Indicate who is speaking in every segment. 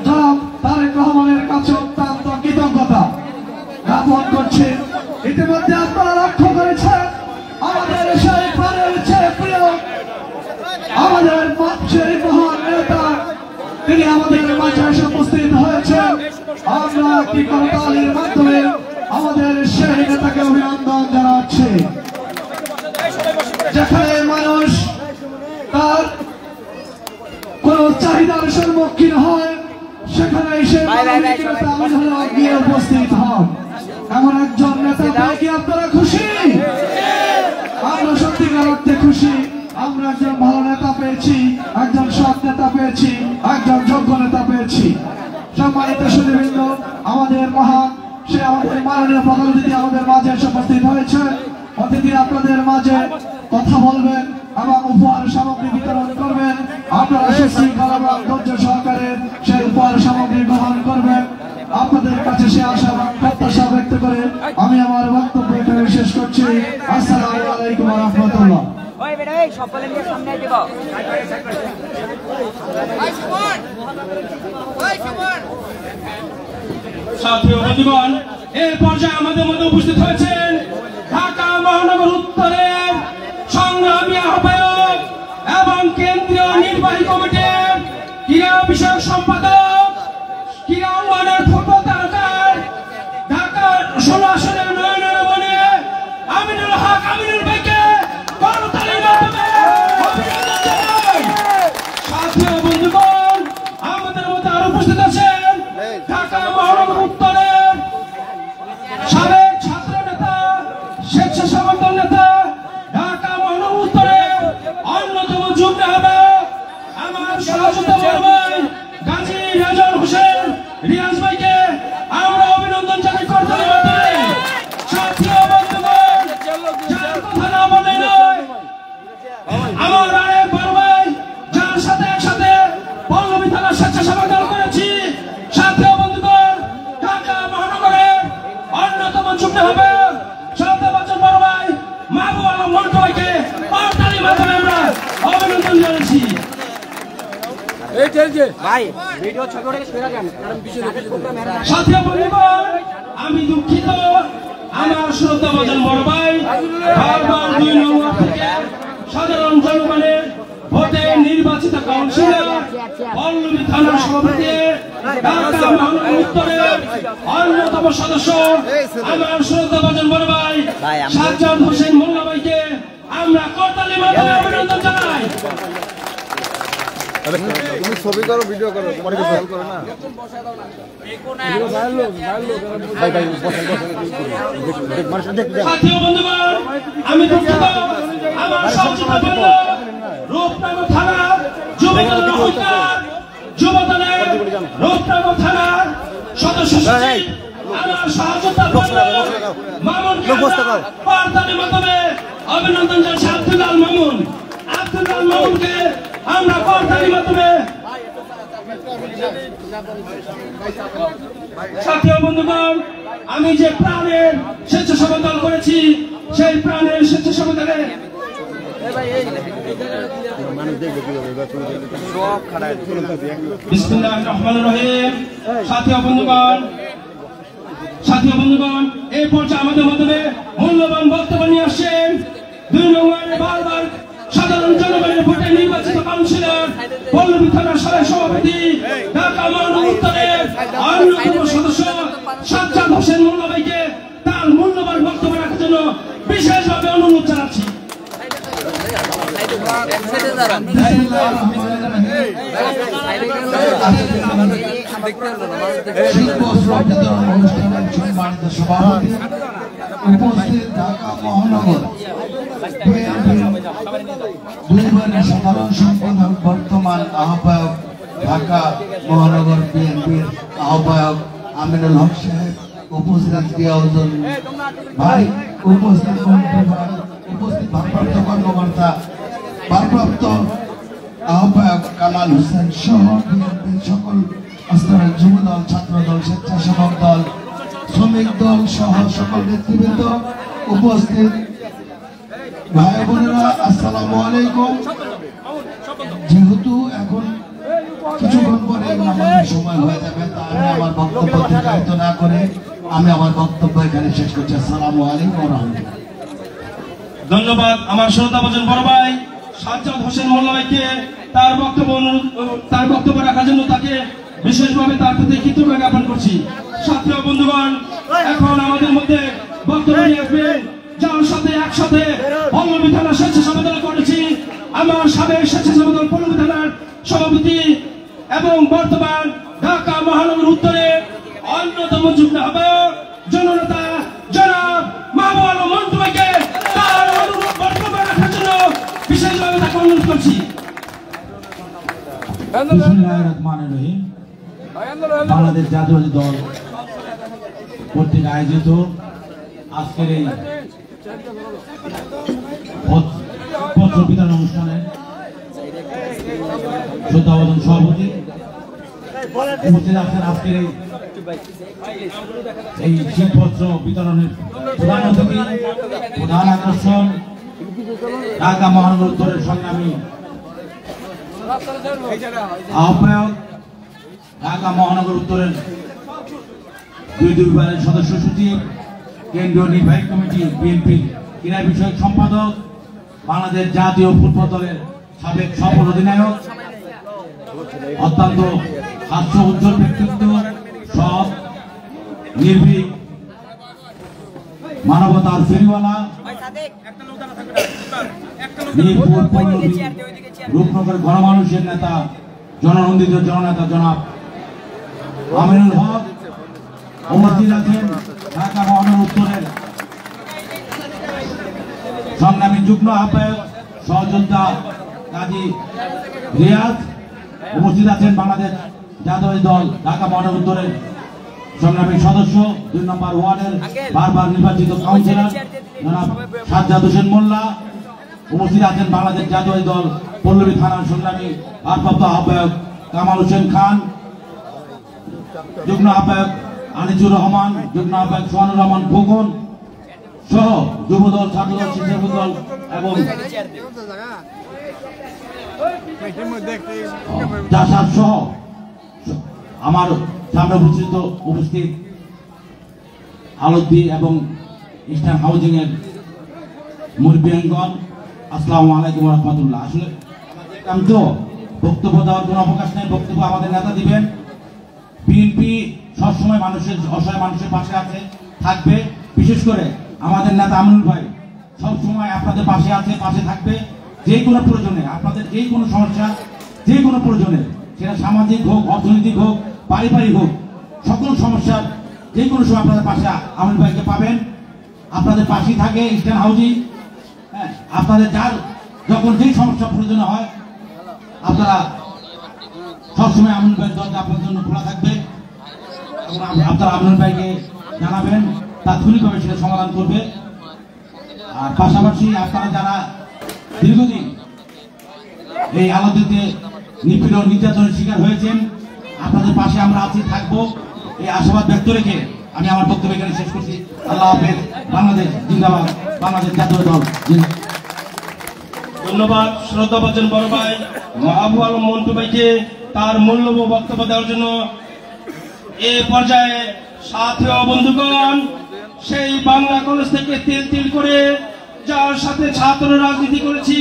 Speaker 1: জনাব তারেক রহমানের কাছে অত্যন্ত কৃতজ্ঞতা জ্ঞাপন করছে। ইতিমধ্যে আপনারা লক্ষ্য করেছেন আমাদের সেই প্রাণের চেয়ে প্রিয় আমাদের সেই মহান নেতা তিনি আমাদের মাঝে এসে উপস্থিত হয়েছেন। আমরা একটি করতালির মাধ্যমে আমাদের সেই নেতাকে অভিনন্দন জানাচ্ছি। যেখানে মানুষ তার কোন চাহিদার সম্মুখীন হয় সেখানে গিয়ে উপস্থিত হন। এমন একজন নেতা পেয়ে কি আপনারা খুশি? আমরা সত্যিকার অর্থে খুশি। আমরা একজন ভালো নেতা পেয়েছি, একজন সৎ নেতা পেয়েছি, একজন যোগ্য নেতা পেয়েছি। সম্মানিত সুধীবৃন্দ, আমাদের মহান সে আমাদের মাননীয় প্রধান অতিথি আমাদের মাঝে এসে উপস্থিত হয়েছে। অতিথি আপনাদের মাঝে কথা বলবেন এবং উপহার সামগ্রী বিতরণ করবেন। আপনারা সুশৃঙ্খল এবং ধৈর্য সহকারে সেই উপহার সামগ্রী গ্রহণ করবেন। আপনাদের কাছে সে আশা এবং প্রত্যাশা ব্যক্ত করে আমি আমার বক্তব্য এখানে শেষ করছি। আসসালামু আলাইকুম ওয়া রাহমাতুল্লাহ।
Speaker 2: সাথী ও বন্ধুগণ, এই পর্যায়ে আমাদের মধ্যে উপস্থিত হয়েছেন ঢাকা মহানগর উত্তরের সংগ্রামী আহ্বায়ক এবং কেন্দ্রীয় নির্বাহী কমিটির ক্রীড়া বিষয়ক সম্পাদক, ক্রীড়া উন্নয়নের ফুটবল তারকার ঢাকার 16 আসনের নয়নের মনে আমিনুল হক আমিনুল ভাইকে করতালির মাধ্যমে অভিনন্দন জানাই। সাথী ও বন্ধুগণ, আমাদের মধ্যে আরো উপস্থিত আছেন ঢাকা মহানগর উত্তরের সাবেক ছাত্র নেতা, স্বেচ্ছাসেবক দল নেতা, ঢাকা মহানগর উত্তরের অন্যতম যুগ্ম আহ্বায়ক আমার সহযোগিতা বলবেন গাজী রেজাউল হোসেন রিয়াজ ভাইকে আমরা অভিনন্দন জানাই করতালির মাধ্যমে। সাথী ও বন্ধুগণ, যার কথা না বললেই নয়, আমার আরেক বড় ভাই যার সাথে একসাথে পল্লবী থানার স্বেচ্ছাসেবক দল করেছি। সাথী ও বন্ধুগণ, ঢাকা মহানগরের অন্যতম যুগ্ম আহ্বায়ক সন্দেহভাজন বড় ভাই মাহবুব আলম মন্টু ভাইকে করতালির মাধ্যমে আমরা অভিনন্দন জানাচ্ছি। সাথী ও বন্ধুগণ, আমি দুঃখিত, আমার শ্রদ্ধাভাজন বড় ভাই বারবার 2 নং ওয়ার্ড থেকে সাধারণ জনগণের ভোটে নির্বাচিত কাউন্সিলর, পল্লবী থানার সভাপতি, ঢাকা মহানগর উত্তরের অন্যতম সদস্য আমার শ্রদ্ধাভাজন বড় ভাই সাজ্জাদ হোসেন মোল্লা ভাইকে আমরা করতালির মাধ্যমে অভিনন্দন জানাই।
Speaker 3: তুমি ছবি করো, ভিডিও করো, তোমার কি ভালো করে না?
Speaker 2: সাথী ও বন্ধুগণ, আমি দুঃখিত, আমার সহযোগিতা বলল রূপনগর থানার যুবদল মহকুমার যুবদলের রূপনগর থানার সদস্য সচিব আমার সহযোগিতা বলল মামুনকে করতালির মাধ্যমে অভিনন্দন জানাচ্ছি। আব্দুল্লাহ মামুন, আব্দুল্লাহ মামুনকে আমরা করতালির মাধ্যমে। সাথী ও বন্ধুগণ, আমি যে প্রাণের স্বেচ্ছাসেবক দল করেছি সেই প্রাণের স্বেচ্ছাসেবক দলে বিসমিল্লাহির রহমানির রহিম। সাথী ও বন্ধুগণ, এই পর্যায়ে আমাদের মাধ্যমে মূল্যবান বক্তব্য নিয়ে আসছেন 2 নং ওয়ার্ডে বারবার সাধারণ জনগণের ভোটে নির্বাচিত কাউন্সিলর, পল্লবী থানার সাবেক সভাপতি, ঢাকা মহানগর উত্তরের অন্যতম সদস্য সাজ্জাদ হোসেন মোল্লা ভাইকে তার মূল্যবান বক্তব্য রাখার জন্য বিশেষভাবে অনুরোধ জানাচ্ছি।
Speaker 1: উপস্থিত ঢাকা মহানগর দুইবারের সাধারণ সম্পাদক, বর্তমান আহ্বায়ক ঢাকা মহানগর বিএনপির আহ্বায়ক আমিনুল হক সাহেব, উপস্থিত জিয়াউদ্দিন ভাই, উপস্থিত ভারপ্রাপ্ত কর্মকর্তা, ভারপ্রাপ্ত আহ্বায়ক কামাল হোসেন সহ বিএনপির সকল স্তরের যুবদল, ছাত্রদল, স্বেচ্ছাসেবক দল, শ্রমিক দল সহ সকল নেতৃবৃন্দ, উপস্থিত ভাই বোনেরা, আসসালামু আলাইকুম। যেহেতু এখন কিছুক্ষণ পরে আমাদের সময় হয়ে যাবে, তাহলে আমার বক্তব্য দীর্ঘায়িত না করে আমি আমার বক্তব্য এখানে শেষ করছি। আসসালামু আলাইকুম ওয়া রাহমাতুল্লাহ।
Speaker 2: ধন্যবাদ আমার শ্রদ্ধাভাজন বড় ভাই সাজ্জাদ হোসেন মোল্লা ভাইকে তার বক্তব্য রাখার জন্য তাকে বিশেষভাবে তার প্রতি কৃতজ্ঞতা জ্ঞাপন করছি। ছাত্র বন্ধুগণ, এখন আমাদের মধ্যে বক্তব্য নিয়ে আসবেন, যার সাথে একসাথে পল্লবী থানা স্বেচ্ছাসেবক দল করেছি। আমার সাবেক স্বেচ্ছাসেবক দল পল্লবী থানার সভাপতি এবং বর্তমান ঢাকা মহানগর উত্তরে অন্যতম যুগ্ম আহ্বায়ক জননেতা জনাব মাহবুব আলম মন্টু ভাইকে তার বক্তব্য রাখার জন্য বিশেষভাবে তাকে অনুরোধ করছি।
Speaker 4: বিসমিল্লাহির রহমানির রহিম। বাংলাদেশ জাতীয়তাবাদী দল কর্তৃক আয়োজিত আজকের এই পত্র বিতরণ অনুষ্ঠানে শ্রদ্ধাভাজন সভাপতি উপস্থিত আছেন। আজকের এই শীতপত্র বিতরণের প্রধান অতিথি, প্রধান আকর্ষণ ঢাকা মহানগর উত্তরের সংগ্রামী আহ্বায়ক, ঢাকা মহানগর উত্তরের দুই বিভাগের সদস্য সচিব, কেন্দ্রীয় নির্বাহী কমিটি বিএনপি ক্রীড়া বিষয়ক সম্পাদক, বাংলাদেশ জাতীয় ফুটবল দলের সাবেক সফল অধিনায়ক, অত্যন্ত হাস্য উজ্জ্বল ব্যক্তিত্ব, সৎ নির্ভীক মানবতার ফেরিওয়ালা, মিরপুর পল্লবী রূপনগরের গণমানুষের নেতা, জননন্দিত জননেতা জনাব আমিনুল হক উপস্থিত আছেন। ঢাকা মহানগর উত্তরের সংগ্রামী যুগ্ম আহ্বায়ক সহযোদ্ধা কাজী রিয়াজ উপস্থিত আছেন। বাংলাদেশ জাতীয়তাবাদী দল ঢাকা মহানগর উত্তরের সংগ্রামী সদস্য 2 নম্বর ওয়ার্ডের বারবার নির্বাচিত কাউন্সিলর জনাব সাজ্জাদ হোসেন মোল্লা উপস্থিত আছেন। বাংলাদেশ জাতীয়তাবাদী দল পল্লবী থানার সংগ্রামী ভারপ্রাপ্ত আহ্বায়ক কামাল হোসেন খান, যুগ্ম আহ্বায়ক আনিসুর রহমান, যুগ্ম আহ্বায়ক সোহানুর রহমান খোকন সহ যুবদল, ছাত্রদল, শিক্ষক দল এবং জাসাদ সহ আমার সামনে উপস্থিত আলদ্দি এবং ইস্টার্ন হাউজিং এর মুরব্বিয়ানগণ, আসসালামু আলাইকুম ওয়া রাহমাতুল্লাহ। আসলে আমি তো বক্তব্য দেওয়ার কোনো অবকাশ নেই, বক্তব্য আমাদের নেতা দিবেন। বিএনপি সবসময় মানুষের অসহায় মানুষের পাশে আছে, থাকবে। বিশেষ করে আমাদের নেতা আমিনুল ভাই সবসময় আপনাদের পাশে আছে, পাশে থাকবে। যে কোনো প্রয়োজনে, আপনাদের যে কোনো সমস্যা, যে কোনো প্রয়োজনে, সেটা সামাজিক হোক, অর্থনৈতিক হোক, পারিবারিক হোক, সকল সমস্যার যে কোনো সময় আপনাদের পাশে আমিনুল ভাইকে পাবেন। আপনাদের পাশেই থাকে ইস্টার্ন হাউজিং। হ্যাঁ, আপনাদের যার যখন যেই সমস্যা প্রয়োজন হয় আপনারা সবসময় আমিনুল ভাইয়ের দরজা আপনার জন্য খোলা থাকবে। আপনারা আমিনুল ভাইকে জানাবেন, তাৎক্ষণিকভাবে সেটা সমাধান করবে। আর পাশাপাশি আপনারা যারা দীর্ঘদিন এই আলাদাতে নিপীড়ন নির্যাতনের শিকার হয়েছেন, আপনাদের পাশে আমরা আছি, থাকবো, এই আশাবাদ ব্যক্ত রেখে আমি আমার বক্তব্য এখানে শেষ করছি। আল্লাহ হাফেজ। বাংলাদেশ জিন্দাবাদ, বাংলাদেশ জাতীয় দল জিন্দাবাদ।
Speaker 2: ধন্যবাদ শ্রদ্ধাভাজন বড় ভাই মাহবুব আলম মন্টু ভাইকে তার মূল্যবান বক্তব্য দেওয়ার জন্য। এই পর্যায়ে সাথী ও বন্ধুগণ, সেই বাংলা কলেজ থেকে তিল তিল করে যার সাথে ছাত্র রাজনীতি করেছি,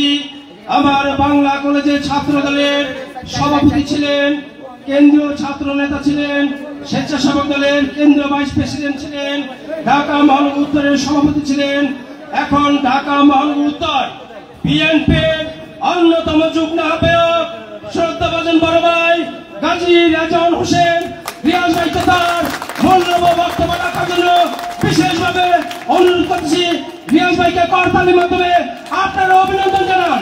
Speaker 2: আমার বাংলা কলেজের ছাত্র দলের সভাপতি ছিলেন, কেন্দ্রীয় ছাত্র নেতা ছিলেন, স্বেচ্ছাসেবক দলের কেন্দ্রীয় ভাইস প্রেসিডেন্ট ছিলেন, ঢাকা মহানগর উত্তরের সভাপতি ছিলেন, এখন ঢাকা মহানগর উত্তর বিএনপির অন্যতম যুগ্ম আহ্বায়ক শ্রদ্ধাভাজন বড় ভাই গাজী রেজাউল হোসেন রিয়াজ ভাইকে তার মূল্যবান বক্তব্য রাখার জন্য বিশেষভাবে অনুরোধ করছি। রিয়াজ ভাইকে করতালির মাধ্যমে আপনারা অভিনন্দন জানান।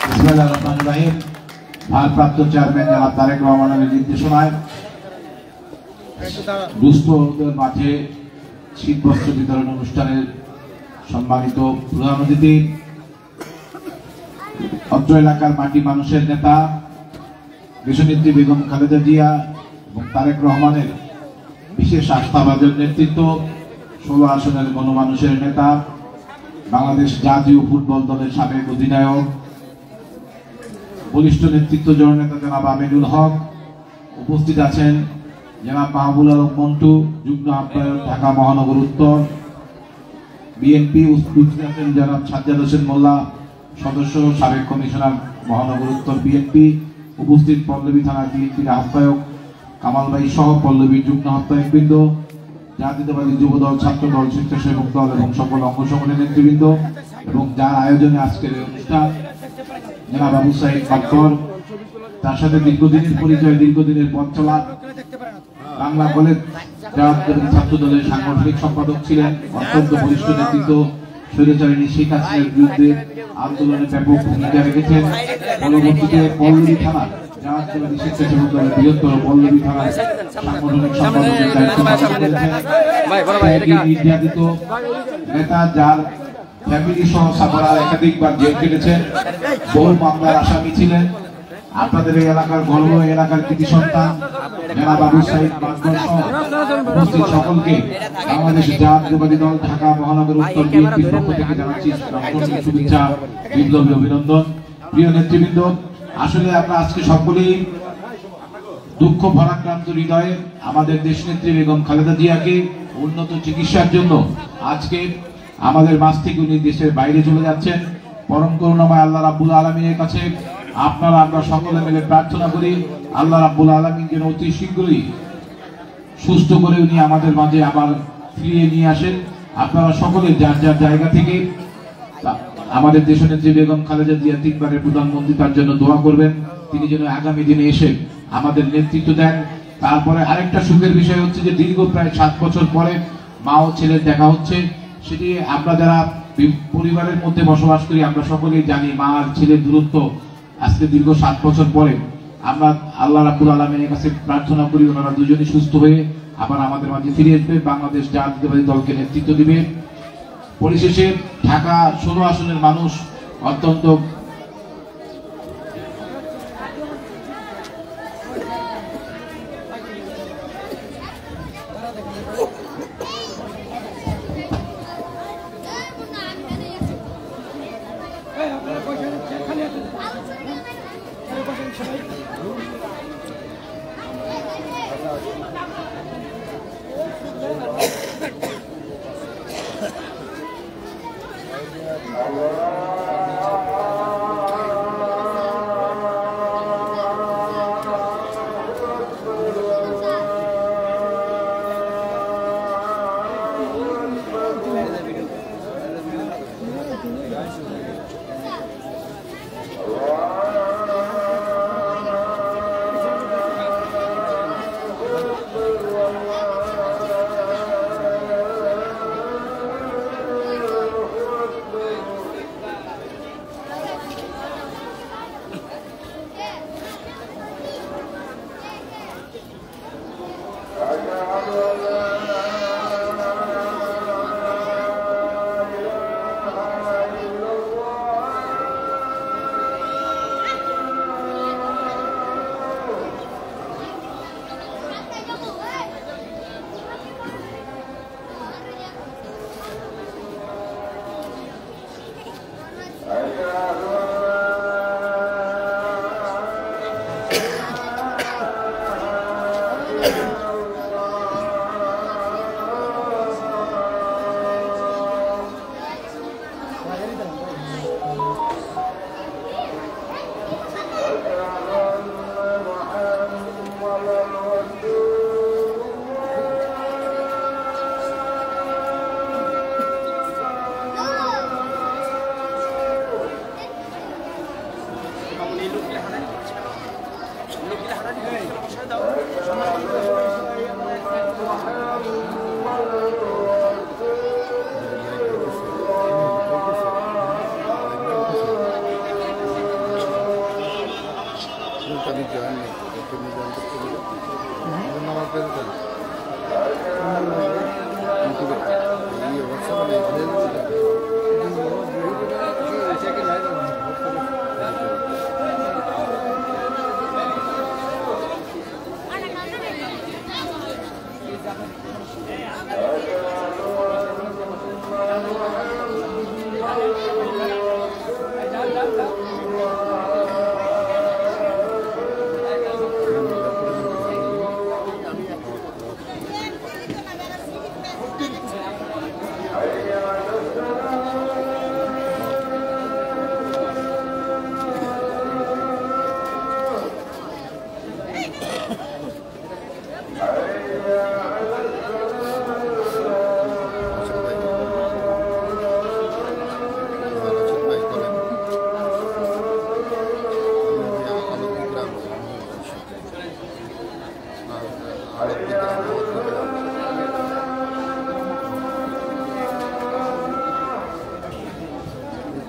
Speaker 4: বিসমিল্লাহির রহমানির রহিম। ভারপ্রাপ্ত চেয়ারম্যান জনাব তারেক রহমানের নির্দেশনায় দুস্থদের মাঝে শীতবস্ত্র বিতরণ অনুষ্ঠানের সম্মানিত প্রধান অতিথি, অত্র এলাকার মাটি মানুষের নেতা দেশনেত্রী বেগম খালেদা জিয়া এবং তারেক রহমানের বিশেষ আস্থাভাজন নেতৃত্ব, 16 আসনের গণমানুষের নেতা, বাংলাদেশ জাতীয় ফুটবল দলের সাবেক অধিনায়ক, বলিষ্ঠ নেতৃত্ব জননেতা জনাব আমিনুল হক উপস্থিত আছেন জনাব মাহবুব আলম মন্টু, যুগ্ম আহ্বায়ক ঢাকা মহানগর উত্তর বিএনপি। উপস্থিত আছেন জনাব সাজ্জাদ হোসেন মোল্লা, সদস্য সাবেক কমিশনার মহানগর উত্তর বিএনপি। উপস্থিত পল্লবী থানা বিএনপির আহ্বায়ক কামাল ভাই সহ পল্লবীর যুগ্ম আহ্বায়ক বৃন্দ, জাতীয়তাবাদী যুবদল, ছাত্র দল, স্বেচ্ছাসেবক দল এবং সকল অঙ্গ সংগঠনের নেতৃবৃন্দ এবং যার আয়োজনে আজকের এই অনুষ্ঠান জনাব আবু সাইদ বাক্কর, তার সাথে দীর্ঘদিনের পরিচয়, দীর্ঘদিনের পথ চলা, বাংলা কলেজ জাতীয়তাবাদী ছাত্র দলের সাংগঠনিক সম্পাদক ছিলেন, অত্যন্ত বরিষ্ঠ নেতৃত্ব, স্বৈরাচারিণী শেখ হাসিনার বিরুদ্ধে আন্দোলনে ব্যাপক ভূমিকা রেখেছেন। পরবর্তীতে পল্লবী থানা জাতীয়তাবাদী স্বেচ্ছাসেবক দলের বৃহত্তর পল্লবী থানার সাংগঠনিক সম্পাদকের দায়িত্ব পালন করেছেন। নির্যাতিত নেতা যার ফ্যামিলি সহ সাফারার একাধিকবার জেল কেটেছেন, বহু মামলার আসামি ছিলেন। আপনাদের এই এলাকার গর্ব, এলাকার কৃতি সন্তান জনাব আবু সাইদ বাক্কর সহ উপস্থিত সকলকে বাংলাদেশ জাতীয়তাবাদী দল ঢাকা মহানগর উত্তর বিএনপির পক্ষ থেকে জানাচ্ছি শুভেচ্ছা, বিপ্লবী অভিনন্দন। প্রিয় নেতৃবৃন্দ, আসলে আমরা আজকে সকলেই দুঃখ ভারাক্রান্ত হৃদয়ে আমাদের দেশনেত্রী বেগম খালেদা জিয়াকে উন্নত চিকিৎসার জন্য আজকে আমাদের মাঝ থেকে উনি দেশের বাইরে চলে যাচ্ছেন। পরম করুণাময় আল্লাহ রাব্বুল আলামিনের কাছে আপনারা আমরা সকলে মিলে প্রার্থনা করি আল্লাহ রাব্বুল আলামিন যেন অতি শীঘ্রই সুস্থ করে উনি আমাদের মাঝে আবার ফিরিয়ে নিয়ে আসেন। আপনারা সকলে যার যার জায়গা থেকে আমাদের দেশনেত্রী বেগম খালেদা জিয়া তিনবারের প্রধানমন্ত্রী, তার জন্য দোয়া করবেন, তিনি যেন আগামী দিনে এসে আমাদের নেতৃত্ব দেন। তারপরে আরেকটা সুখের বিষয় হচ্ছে যে দীর্ঘ প্রায় 7 বছর পরে মা ও ছেলের দেখা হচ্ছে। সেটি আমরা যারা পরিবারের মধ্যে বসবাস করি আমরা সকলেই জানি, মা আর ছেলের দূরত্ব। আজকে দীর্ঘ 7 বছর পরে আমরা আল্লাহ রাব্বুল আলামিনের কাছে প্রার্থনা করি ওনারা দুজনই সুস্থ হয়ে আবার আমাদের মাঝে ফিরে আসবে, বাংলাদেশ জাতীয়তাবাদী দলকে নেতৃত্ব দিবে। পরিশেষে ঢাকা 16 আসনের মানুষ অত্যন্ত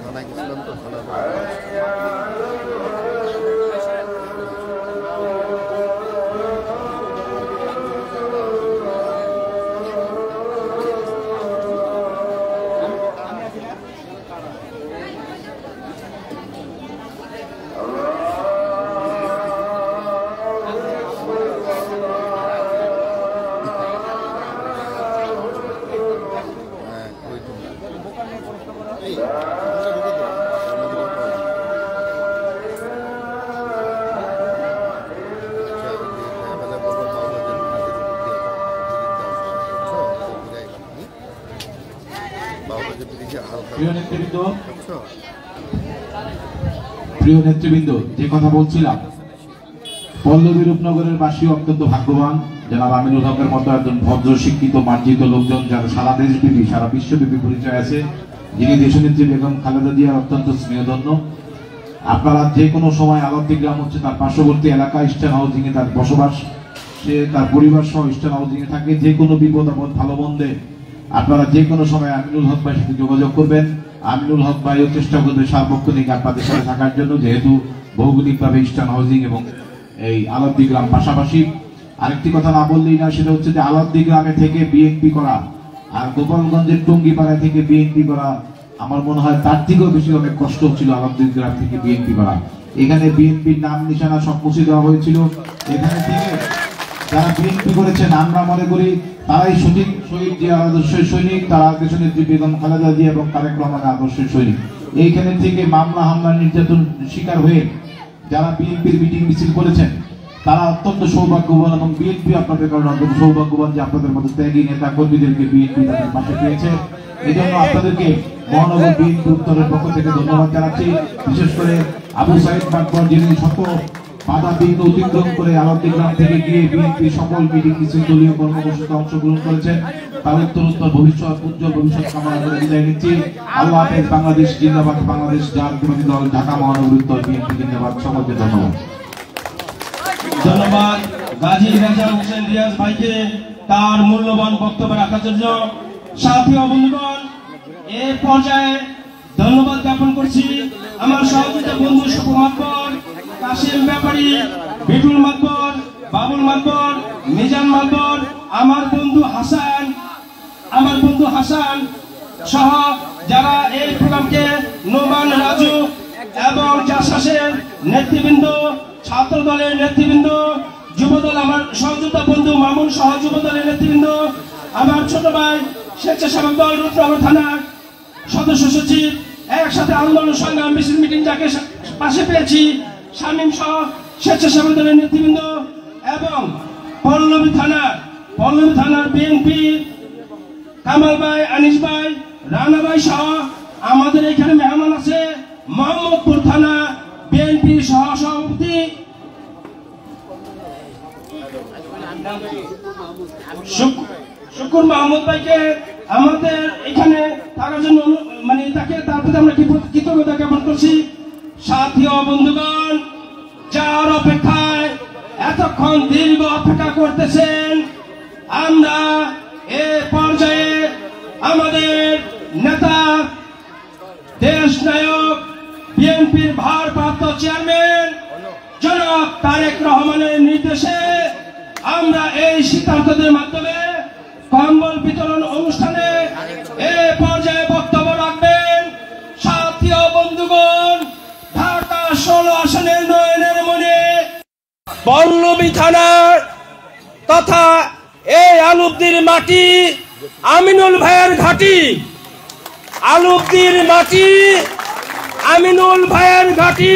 Speaker 3: থানায় গেছিলাম তো থানা
Speaker 4: প্রিয় নেতৃবৃন্দ, যে কথা বলছিলাম, পল্লবী রূপনগরের বাসী অত্যন্ত ভাগ্যবান। জনাব আমিনুল হকের মতো একজন ভদ্র, শিক্ষিত, মার্জিত লোকজন, যারা সারা দেশব্যাপী, সারা বিশ্বব্যাপী পরিচয় আছে, যিনি দেশনেত্রী বেগম খালেদা জিয়ার অত্যন্ত স্নেহধন্য। আপনারা যে কোনো সময় আলাদ্দি গ্রাম হচ্ছে তার পার্শ্ববর্তী এলাকা, ইস্টার্ন হাউজিং এ তার বসবাস, সে তার পরিবার সহ ইস্টার্ন হাউজিং এ থাকে। যে কোনো বিপদ আপদ ভালো মন্দে আপনারা যে কোনো সময় আমিনুল হক ভাইয়ের সাথে যোগাযোগ করবেন। আমিনুল হক ভাইও চেষ্টা করবে সার্বক্ষণিক আপনাদের সাথে থাকার জন্য, যেহেতু ভৌগোলিকভাবে ইস্টার্ন হাউজিং এবং এই আলাদ্দি গ্রাম পাশাপাশি। আরেকটি কথা না বললেই না, সেটা হচ্ছে যে আলাদ্দি গ্রামে থেকে বিএনপি করা আর গোপালগঞ্জের টঙ্গিপাড়ায় থেকে বিএনপি করা, আমার মনে হয় তার থেকেও বেশি অনেক কষ্ট হচ্ছিল আলাদ্দি গ্রাম থেকে বিএনপি করা। এখানে বিএনপির নাম নিশানা সব মুছে দেওয়া হয়েছিল। এখানে থেকে যারা বিএনপি করেছেন আমরা মনে করি তারাই সঠিক শহীদ জিয়ার আদর্শের সৈনিক, তারা দেশনেত্রী বেগম খালেদা জিয়া এবং তারেক রহমানের আদর্শের সৈনিক। এইখানে থেকে মামলা হামলা নির্যাতন শিকার হয়ে যারা বিএনপির মিটিং মিছিল করেছেন তারা অত্যন্ত সৌভাগ্যবান, এবং বিএনপি আপনাদের কারণে অত্যন্ত সৌভাগ্যবান যে আপনাদের মতো ত্যাগী নেতা কর্মীদেরকে বিএনপি তাদের পাশে পেয়েছে। এই জন্য আপনাদেরকে মহানগর বিএনপি উত্তরের পক্ষ থেকে ধন্যবাদ জানাচ্ছি। বিশেষ করে আবু সাইদ মাকবর, যিনি শত বাধা বিঘ্ন অতিক্রম করে আলাদ্দি গ্রাম থেকে গিয়ে বিএনপি সকল মিটিং মিছিল দলীয় কর্মসূচিতে অংশগ্রহণ করেছেন, তার উত্তরোত্তর ভবিষ্যৎ, উজ্জ্বল ভবিষ্যৎ কামনা করে বিদায় নিচ্ছি। আল্লাহ হাফেজ। বাংলাদেশ জিন্দাবাদ। বাংলাদেশ জাতীয়তাবাদী দল, ঢাকা মহানগর উত্তর বিএনপি জিন্দাবাদ। সকলকে ধন্যবাদ।
Speaker 2: ধন্যবাদ গাজী রেজাউল হোসেন রিয়াজ ভাইকে তার মূল্যবান বক্তব্য রাখার জন্য। সাথী ও বন্ধুগণ, এই পর্যায়ে ধন্যবাদ জ্ঞাপন করছি আমার সহযোগিতা বন্ধু শুভ মাতবর, কাশিম ব্যাপারী, বিটুল মাতবর, বাবুল মাতবর, মিজান মাতবর, আমার বন্ধু হাসান সহ যারা এই প্রোগ্রামকে, নোমান, রাজু এবং জাসাসের নেতৃবৃন্দ, ছাত্র দলের নেতৃবৃন্দ, যুবদল আমার সহযোগিতা বন্ধু মামুন সহ যুবদলের নেতৃবৃন্দ, আমার ছোট ভাই স্বেচ্ছাসেবক দল রূপনগর থানার সদস্য সচিব, একসাথে আন্দোলন সংগ্রাম মিছিল মিটিং যাকে পাশে পেয়েছি, শামীম সহ স্বেচ্ছাসেবক দলের নেতৃবৃন্দ, এবং পল্লবী থানার বিএনপি কামাল ভাই, আনিস ভাই, রানা ভাই সহ আমাদের এখানে মেহমান আছে মোহাম্মদপুর থানা বিএনপি সহ সভাপতি শুকুর মাহমুদ ভাইকে আমাদের এখানে থাকার জন্য তার প্রতি আমরা কৃতজ্ঞতা জ্ঞাপন করছি। সাথী ও বন্ধুগণ, যার অপেক্ষায় এতক্ষণ দীর্ঘ অপেক্ষা করতেছেন, আমরা এ পর্যায়ে আমাদের নেতা, দেশ নায়ক, বিএনপির ভারপ্রাপ্ত চেয়ারম্যান জনাব তারেক রহমানের নির্দেশে আমরা এই সিদ্ধান্তদের মাধ্যমে কম্বল বিতরণ অনুষ্ঠানে এ পর্যায়ে বক্তব্য রাখবেন সাথী ও বন্ধুগণ। ঢাকা 16 আসনের নয়নের মনে পল্লবী থানার তথা এই আলুবদির মাটি, আমিনুল ভাইয়ের ঘাঁটি, আলুবদির মাটি, আমিনুল ভাইয়ের ঘাঁটি,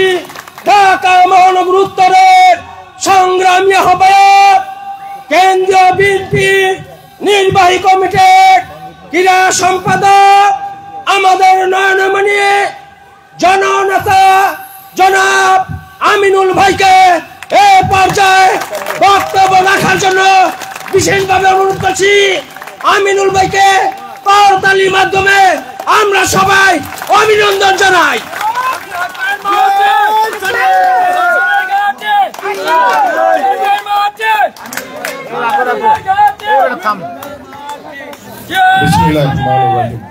Speaker 2: ঢাকা মহানগর উত্তরের সংগ্রামী আহ্বায়ক, কেন্দ্রীয় বিএনপি নির্বাহী কমিটির ক্রীড়া সম্পাদক, আমাদের নয়নমণি জননেতা জনাব আমিনুল ভাইকে এ পর্যায়ে বক্তব্য রাখার জন্য বিশেষভাবে অনুরোধ করছি। আমিনুল ভাইকে করতালির মাধ্যমে আমরা সবাই অভিনন্দন জানাই।
Speaker 5: বিসমিল্লাহিররহমানিররহিম।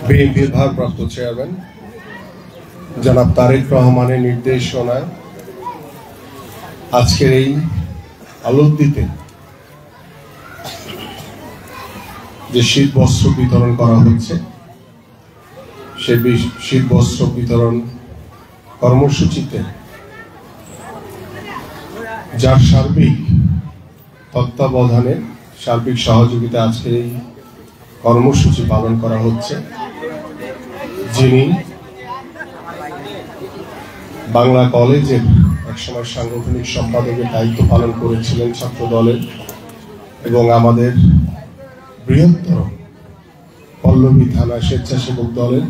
Speaker 5: বিএনপির ভারপ্রাপ্ত চেয়ারম্যান জনাব তারেক রহমানের নির্দেশনায় আজকের এই আলোকদিতে যে শীত বস্ত্র বিতরণ করা হচ্ছে, সে শীত বস্ত্র বিতরণ কর্মসূচিতে যার সার্বিক তত্ত্বাবধানে সার্বিক সহযোগিতা আজকের এই কর্মসূচি পালন করা হচ্ছে, যিনি বাংলা কলেজের একসময় সাংগঠনিক সম্পাদকের দায়িত্ব পালন করেছিলেন ছাত্র দলের, এবং আমাদের বৃহত্তর পল্লবী থানা স্বেচ্ছাসেবক দলের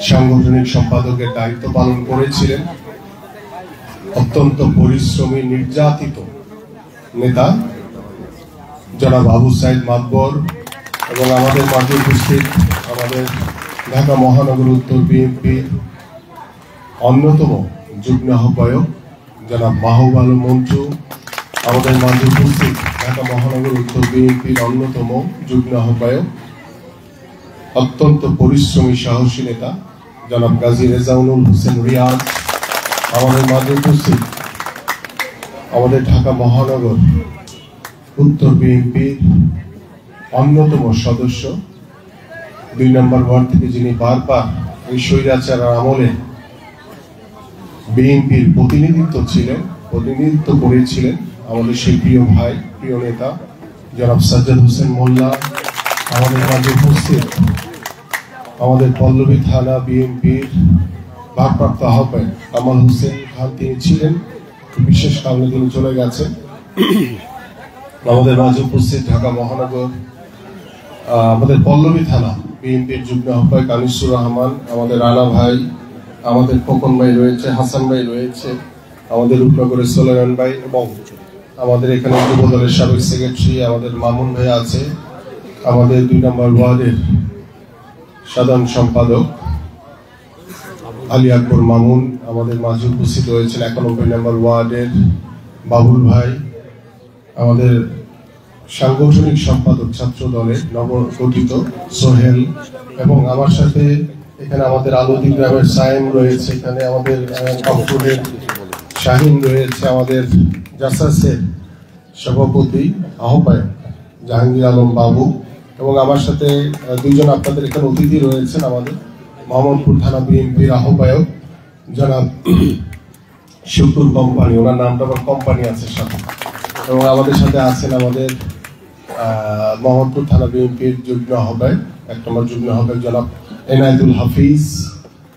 Speaker 5: সাংগঠনিক সম্পাদকের দায়িত্ব পালন করেছিলেন, অত্যন্ত পরিশ্রমী নির্যাতিত নেতা জনাব আবু সাইদ মাতবর, এবং আমাদের মাঝে উপস্থিত আমাদের ঢাকা মহানগর উত্তর বিএনপির অন্যতম যুগ্ম আহ্বায়ক জনাব মাহবুব আলম মঞ্চু, আমাদের মাঝে উপস্থিত ঢাকা মহানগর উত্তর বিএনপির অন্যতম যুগ্ম আহ্বায়ক অত্যন্ত পরিশ্রমী সাহসী নেতা জনাব গাজী রেজাউল হোসেন রিয়াজ, আমাদের মাঝে উপস্থিত আমাদের ঢাকা মহানগর উত্তর বিএনপির অন্যতম সদস্য ২ নম্বর ওয়ার্ড থেকে যিনি বারবার এই স্বৈরাচার আমলে বিএনপির প্রতিনিধিত্ব করেছিলেন, আমাদের সেই প্রিয় ভাই, প্রিয় নেতা জনাব সাজ্জাদ হোসেন মোল্লা, আমাদের মাঝে উপস্থিত আমাদের পল্লবী থানা বিএনপির ভারপ্রাপ্ত আহ্বায়ক কামাল হোসেন খান, তিনি ছিলেন, বিশেষ কারণে তিনি চলে গেছেন। আমাদের মাঝে উপস্থিত ঢাকা মহানগর আমাদের পল্লবী থানা বিএনপির যুগ্ম আহ্বায়ক আনিসুর রহমান, আমাদের রানা ভাই, আমাদের খোকন ভাই রয়েছে, হাসান ভাই রয়েছে, আমাদের রূপনগরের সোলেমান ভাই, এবং আমাদের এখানে যুব দলের সাবেক সেক্রেটারি আমাদের মামুন ভাই আছে, আমাদের ২ নম্বর ওয়ার্ডের সাধারণ সম্পাদক আলী আকবর মামুন, আমাদের মাঝে উপস্থিত রয়েছেন ৯১ নম্বর ওয়ার্ডের বাবুল ভাই, আমাদের সাংগঠনিক সম্পাদক ছাত্র দলের নবগঠিত সোহেল, এবং আমার সাথে এখানে আমাদের আলোদি গ্রামের সায়েম রয়েছে, এখানে আমাদের কমফোর্টের শাহিন রয়েছে, আমাদের জাসাসের সভাপতি আহ্বায়ক জাহাঙ্গীর আলম বাবু, এবং আমার সাথে ২ জন আপনাদের এখানে অতিথি রয়েছেন, আমাদের মোহাম্মদপুর থানা বিএনপির আহ্বায়ক জনাব শুকুর কোম্পানি, ওনার নামটা আবার কোম্পানি আছে সাথে, এবং আমাদের সাথে আছেন আমাদের মোহাম্মদপুর থানা বিএনপির যুগ্ম আহ্বায়ক ১ নম্বর যুগ্ম আহ্বায়ক জনাব এনায়েতুল হাফিজ,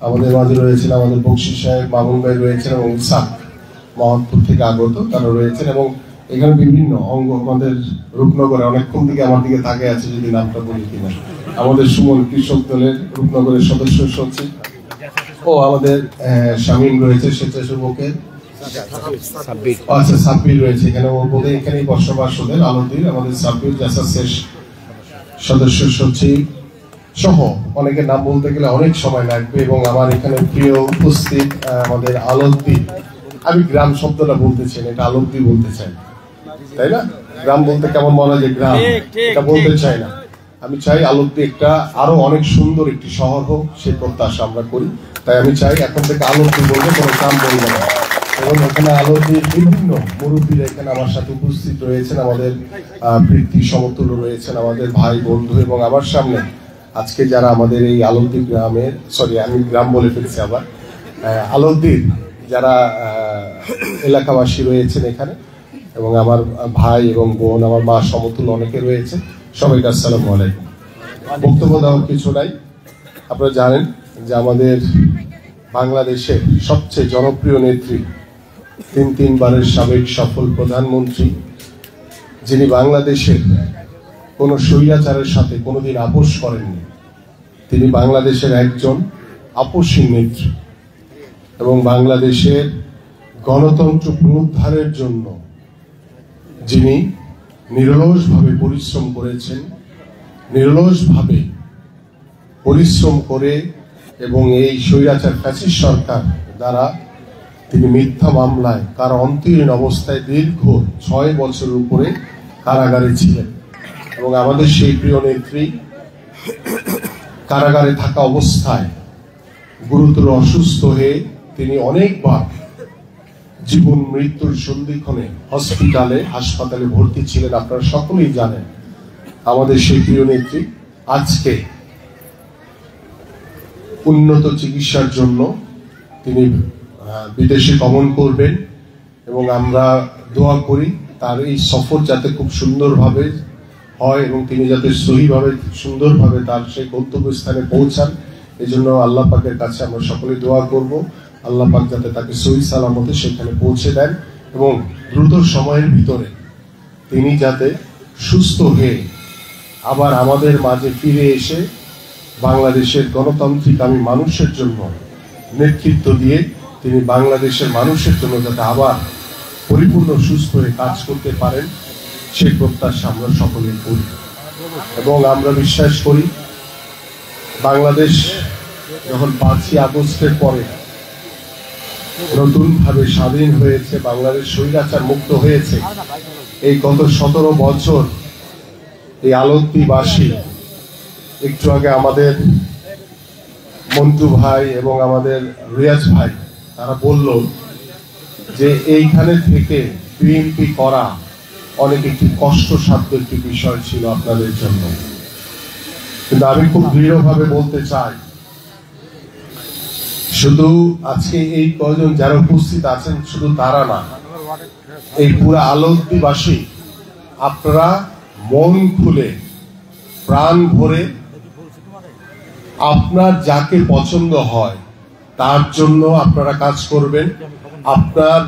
Speaker 5: আমাদের মাঝে রয়েছেন আমাদের বকশি সাহেব, মামুন ভাই রয়েছেন, এবং ইসাক মোহাম্মদপুর থেকে আগত তারা রয়েছেন, এবং এখানে বিভিন্ন অঙ্গ আমাদের রূপনগরে অনেকক্ষণ থেকে আমার দিকে তাকে আছে যদি নামটা বলি কিনা, আমাদের সুমন কৃষক দলের রূপনগরের সদস্য সচিব, ও আমাদের শামীম রয়েছে স্বেচ্ছাসেবকের, আচ্ছা সাব্বির রয়েছে এখানে, ও বোধহয় এখানেই বসবাস ওদের আলোদির, আমাদের সাব্বির জাসাসের সদস্য সচিব সহ অনেকের নাম বলতে গেলে অনেক সময় লাগবে, এবং আমার এখানে প্রিয় উপস্থিত আমাদের আলোদ্দি, আমি গ্রাম শব্দটা বলতে চাই না, এটা আলোদ্দি বলতে চাই, তাই না? গ্রাম বলতে কেমন মনে হয় যে গ্রাম, এটা বলতে চাই না, আমি চাই আলোদ্দি একটা আরো অনেক সুন্দর একটি শহর হোক, সে প্রত্যাশা আমরা করি, তাই আমি চাই এখন থেকে আলোদ্দি বলতে কোনো গ্রাম বলবো না। এবং এখানে আলোদ্দির বিভিন্ন মুরব্বীরা এখানে আমার সাথে উপস্থিত রয়েছেন, আমাদের বৃত্তি সমতুল্য রয়েছেন, আমাদের ভাই বন্ধু, এবং আমার সামনে আজকে যারা আমাদের এই আলোদ্দি গ্রামের, সরি আমি গ্রাম বলে ফেলছি আবার, আলোদ্দির যারা এলাকাবাসী রয়েছেন এখানে, এবং আমার ভাই এবং বোন, আমার মা সমতুল্য অনেকে রয়েছে, সবাইকে আসসালামু আলাইকুম। বক্তব্য দেওয়ার কিছু নাই, আপনারা জানেন যে আমাদের বাংলাদেশের সবচেয়ে জনপ্রিয় নেত্রী, ৩বারের সাবেক সফল প্রধানমন্ত্রী, যিনি বাংলাদেশের কোন স্বৈরাচারের সাথে কোনোদিন আপোষ করেননি, তিনি বাংলাদেশের একজন আপোষহীন নেত্রী, এবং বাংলাদেশের গণতন্ত্র পুনরুদ্ধারের জন্য যিনি নিরলসভাবে পরিশ্রম করেছেন, নিরলসভাবে পরিশ্রম করে, এবং এই স্বৈরাচার ফ্যাসিস্ট সরকার দ্বারা তিনি মিথ্যা মামলায় তার অন্তরীণ অবস্থায় দীর্ঘ ৬ বছরের উপরে কারাগারে ছিলেন, এবং আমাদের সেই প্রিয় নেত্রী কারাগারে থাকা অবস্থায় গুরুতর অসুস্থ হয়ে তিনি অনেকবার জীবন মৃত্যুর সন্ধিক্ষণে হাসপাতালে ভর্তি ছিলেন। আপনারা সকলেই জানেন। আমাদের সেই প্রিয় নেত্রী আজকে উন্নত চিকিৎসার জন্য তিনি বিদেশে গমন করবেন এবং আমরা দোয়া করি তার এই সফর যাতে খুব সুন্দরভাবে হয় এবং তিনি যাতে সহিভাবে সুন্দরভাবে তার সেই গন্তব্যস্থানে পৌঁছান। এই জন্য আল্লাহ পাকের কাছে আমরা সকলে দোয়া করব, আল্লাহ পাক যাতে তাকে সহি সালামতে সেখানে পৌঁছে দেন এবং দ্রুত সময়ের ভিতরে তিনি যাতে সুস্থ হয়ে আবার আমাদের মাঝে ফিরে এসে বাংলাদেশের গণতান্ত্রিক আমি মানুষের জন্য নেতৃত্ব দিয়ে তিনি বাংলাদেশের মানুষের জন্য যাতে আবার পরিপূর্ণ সুস্থ হয়ে কাজ করতে পারেন সেই প্রত্যাশা আমরা সকলেই করি এবং আমরা বিশ্বাস করি বাংলাদেশ যখন 5ই আগস্টের পরে নতুনভাবে স্বাধীন হয়েছে, বাংলাদেশ স্বৈরাচার মুক্ত হয়েছে, এই গত 17 বছর এই আলন্দিবাসী, একটু আগে আমাদের মন্টু ভাই এবং আমাদের রিয়াজ ভাই তারা বলল যে এইখানে থেকে বিএনপি করা অনেক একটি কষ্টসাধ্য একটি বিষয় ছিল আপনাদের জন্য, কিন্তু আমি খুব দৃঢ়ভাবে বলতে চাই শুধু আজকে এই কয়জন যারা উপস্থিত আছেন শুধু তারা না, এই পুরো আলন্দিবাসী আপনারা মন খুলে প্রাণ ভরে আপনার যাকে পছন্দ হয় তার জন্য আপনারা কাজ করবেন। আপনার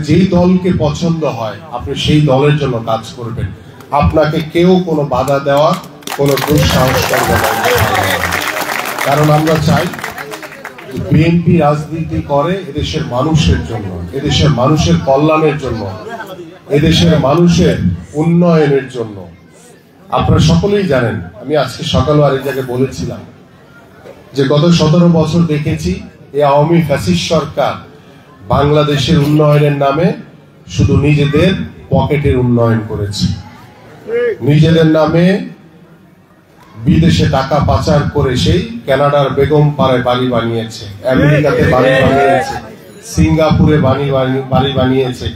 Speaker 5: যেই দলকে পছন্দ হয় আপনি সেই দলের জন্য কাজ করবেন। আপনাকে কেউ কোনো বাধা দেওয়া কোনো দুঃসাহস করবে না, কারণ আমরা চাই বিএনপি রাজনীতি করে এদেশের মানুষের জন্য, এদেশের মানুষের কল্যাণের জন্য, এদেশের মানুষের উন্নয়নের জন্য। আপনারা সকলেই জানেন, আমি আজকে সকালে আর এই জায়গায় বলেছিলাম যে গত 17 বছর দেখেছি এই আওয়ামী ফ্যাসিস্ট সরকার বাংলাদেশের উন্নয়নের নামে শুধু নিজেদের পকেটের উন্নয়ন করেছে, নিজেদের নামে বিদেশে টাকা পাচার করে সেই কানাডার বেগম পাড়ায় বাড়ি বানিয়েছে, আমেরিকাতে বাড়ি বানিয়েছে, সিঙ্গাপুরে বাড়ি বানিয়েছে,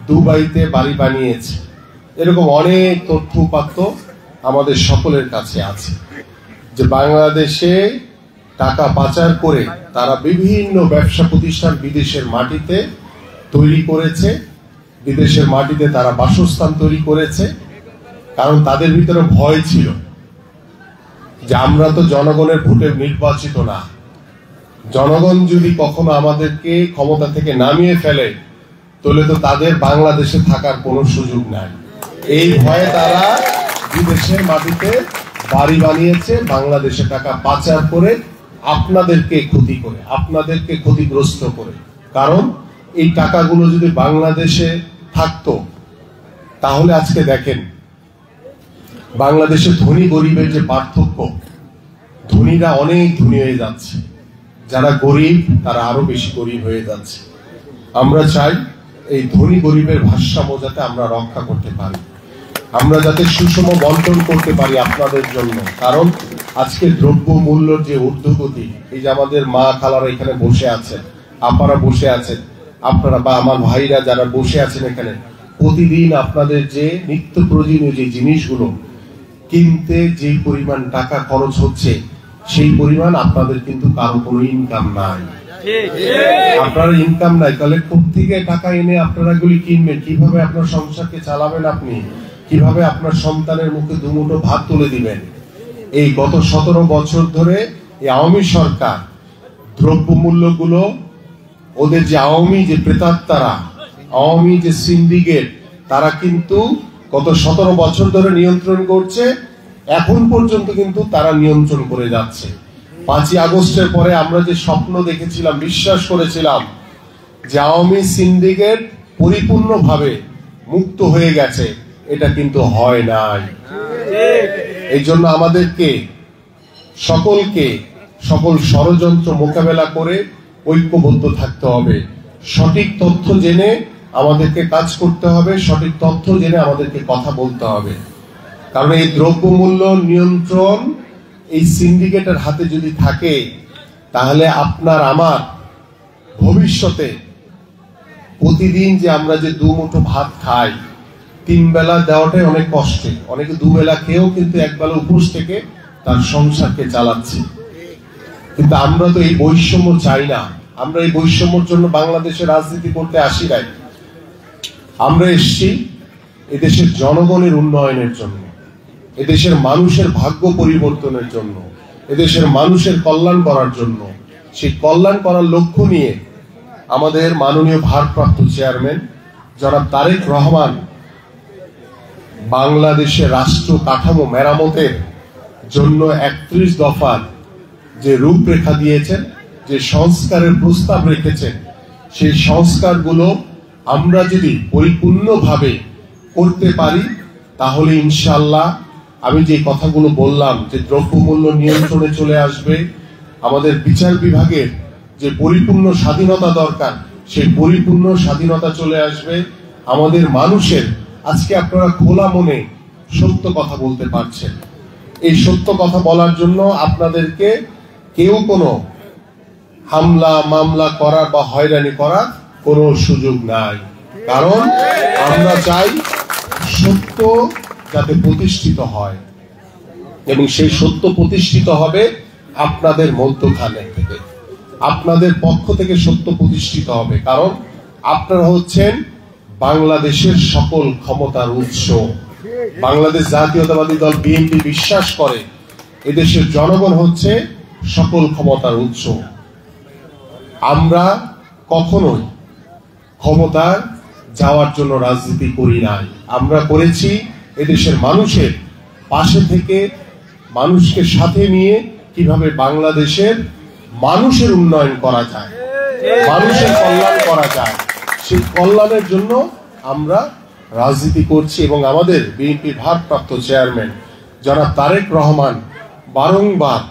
Speaker 5: দুবাইতে বাড়ি বানিয়েছে। এরকম অনেক তথ্য উপাত্ত আমাদের সকলের কাছে আছে যে বাংলাদেশে টাকা পাচার করে তারা বিভিন্ন ব্যবসা প্রতিষ্ঠান বিদেশের মাটিতে তৈরি করেছে, বিদেশের মাটিতে তারা বাসস্থান তৈরি করেছে, কারণ তাদের ভিতরে ভয় ছিল যে আমরা তো জনগণের ভোটে নির্বাচিত না, জনগণ যদি কখনো আমাদেরকে ক্ষমতা থেকে নামিয়ে ফেলে তাহলে তো তাদের বাংলাদেশে থাকার কোনো সুযোগ নাই। এই ভয়ে তারা বিদেশের মাটিতে বাড়ি বানিয়েছে, বাংলাদেশে টাকা পাচার করে আপনাদেরকে ক্ষতি করে, আপনাদেরকে ক্ষতিগ্রস্ত করে। কারণ এই টাকাগুলো যদি বাংলাদেশে থাকতো তাহলে আজকে দেখেন বাংলাদেশে ধনী গরিবের যে পার্থক্য, ধনীরা অনেক ধনী হয়ে যাচ্ছে, যারা গরিব তারা আরো বেশি গরিব হয়ে যাচ্ছে। আমরা চাই এই ধনী গরিবের ভারসাম্য যাতে আমরা রক্ষা করতে পারি, আমরা যাতে সুষম বন্টন করতে পারি আপনাদের জন্য। কারণ আজকে দ্রব্য মূল্যের যে ঊর্ধ্বগতি, এই যে আমাদের মা খালারা এখানে বসে আছেন, আপনারা বসে আছেন, আপনারা বা আমার ভাইরা যারা বসে আছেন এখানে, প্রতিদিন আপনাদের যে নিত্য প্রয়োজনীয় যে জিনিসগুলো কিনতে যে পরিমাণ টাকা খরচ হচ্ছে সেই পরিমাণ আপনাদের কিন্তু কারো কোনো ইনকাম নাই। আপনার ইনকাম নাই, তাহলে কোত্থেকে টাকা এনে আপনারা এগুলি কিনবেন? কিভাবে আপনার সংসারকে চালাবেন? আপনি কিভাবে আপনার সন্তানের মুখে দুমুঠো ভাত তুলে দিবেন? এই গত 17 বছর ধরে এই আওয়ামী সরকার দ্রব্যমূল্যগুলো, ওদের যে আওয়ামী যে প্রেতাত্মারা, আওয়ামী যে সিন্ডিকেট, তারা কিন্তু গত 17 বছর ধরে নিয়ন্ত্রণ করছে, এখন পর্যন্ত কিন্তু তারা নিয়ন্ত্রণ করে যাচ্ছে। 5ই আগস্টের পরে আমরা যে স্বপ্ন দেখেছিলাম, বিশ্বাস করেছিলাম যে আওয়ামী সিন্ডিকেট পরিপূর্ণভাবে মুক্ত হয়ে গেছে, এটা কিন্তু হয় নাই। এই জন্য আমাদেরকে সকলকে সকল ষড়যন্ত্র মোকাবেলা করে ঐক্যবদ্ধ থাকতে হবে, সঠিক তথ্য জেনে আমাদেরকে কাজ করতে হবে, সঠিক তথ্য জেনে আমাদেরকে কথা বলতে হবে। কারণ এই দ্রব্যমূল্য নিয়ন্ত্রণ এই সিন্ডিকেটের হাতে যদি থাকে, তাহলে আপনার আমার ভবিষ্যতে প্রতিদিন যে আমরা যে দুমুঠো ভাত খাই, 3 বেলা দেওয়াটাই অনেক কষ্টে। অনেকে 2 বেলা খেয়েও কিন্তু 1 বেলা উপোস থেকে তার সংসারকে চালাচ্ছে। কিন্তু আমরা তো এই বৈষম্য চাই না। আমরা এই বৈষম্যর জন্য বাংলাদেশে রাজনীতি করতে আসি নাই। আমরা এসেছি এদেশের জনগণের উন্নয়নের জন্য, এদেশের মানুষের ভাগ্য পরিবর্তনের জন্য, এদেশের মানুষের কল্যাণ করার জন্য। সেই কল্যাণ করার লক্ষ্য নিয়ে আমাদের মাননীয় ভারপ্রাপ্ত চেয়ারম্যান জনাব তারেক রহমান বাংলাদেশের রাষ্ট্র কাঠামো মেরামতের জন্য 31 দফার যে রূপরেখা দিয়েছেন, যে সংস্কারের প্রস্তাব রেখেছেন, সেই সংস্কারগুলো আমরা যদি পরিপূর্ণভাবে করতে পারি, তাহলে ইনশাআল্লাহ আমি যে কথাগুলো বললাম, যে দ্রব্যমূল্য নিয়ন্ত্রণে চলে আসবে, আমাদের বিচার বিভাগের যে পরিপূর্ণ স্বাধীনতা দরকার সেই পরিপূর্ণ স্বাধীনতা চলে আসবে। আমাদের মানুষের আজকে আপনারা খোলা মনে সত্য কথা বলতে পারছেন। এই সত্য কথা বলার জন্য আপনাদেরকে কেউ কোনো হামলা মামলা করার বা হয়রানি করার কোনো সুযোগ নাই। কারণ আমরা চাই সত্য যাতে প্রতিষ্ঠিত হয়, এবং সেই সত্য প্রতিষ্ঠিত হবে আপনাদের মধ্যখানে থেকে, আপনাদের পক্ষ থেকে সত্য প্রতিষ্ঠিত হবে। কারণ আপনারা হচ্ছেন বাংলাদেশের সকল ক্ষমতার উৎস। বাংলাদেশ জাতীয়তাবাদী দল বিএনপি বিশ্বাস করে এদেশের জনগণ হচ্ছে সকল ক্ষমতার উৎস। আমরা কখনোই ক্ষমতার যাওয়ার জন্য রাজনীতি করি নাই। আমরা করেছি এদেশের মানুষের পাশে থেকে, মানুষকে সাথে নিয়ে কিভাবে বাংলাদেশের মানুষের উন্নয়ন করা যায়, মানুষের কল্যাণ করা যায়, সেই কল্যাণের জন্য আমরা রাজনীতি করছি। এবং আমাদের বিএনপি ভারপ্রাপ্ত চেয়ারম্যান জনাব তারেক রহমান বারংবার